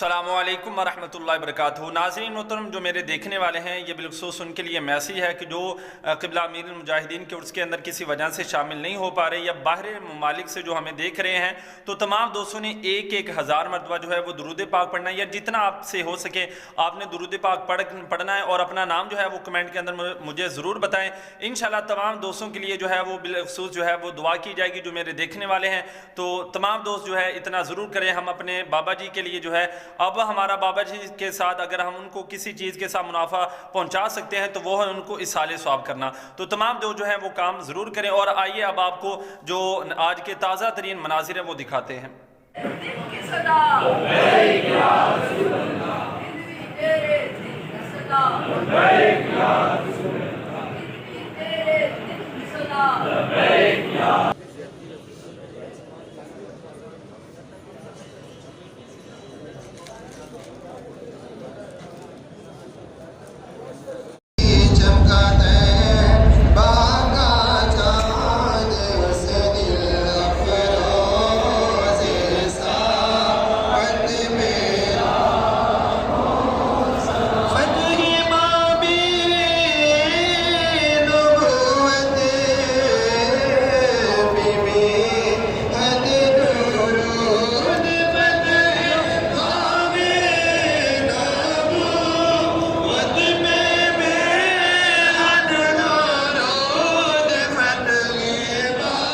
अस्सलामु अलैकुम वरहमतुल्लाहि वबरकातुहू। नाज़रीन मोहतरम, जो मेरे देखने वाले हैं ये बिलखुसूस उनके लिए मैसेज है कि जो क़िबला अमीरुल मुजाहिदीन के उर्स के अंदर किसी वजह से शामिल नहीं हो पा रहे या बाहर ममालिक से जो हमें देख रहे हैं, तो तमाम दोस्तों ने एक हज़ार मरतबा जो है वो दुरूद पाक पढ़ना है, या जितना आपसे हो सके आपने दुरूद पाक पढ़ना है, और अपना नाम जो है वो कमेंट के अंदर मुझे ज़रूर बताएं। इंशाअल्लाह तमाम दोस्तों के लिए जो है वो बिलखुसूस जो है वो दुआ की जाएगी जो मेरे देखने वाले हैं। तो तमाम दोस्त जो है इतना ज़रूर करें, हम अपने बाबा जी के लिए जो है, अब हमारा बाबा जी के साथ अगर हम उनको किसी चीज़ के साथ मुनाफा पहुंचा सकते हैं तो वो है उनको इसाले सवाब करना। तो तमाम लोग जो है वो काम ज़रूर करें। और आइए अब आपको जो आज के ताज़ा तरीन मनाजिर है वो दिखाते हैं।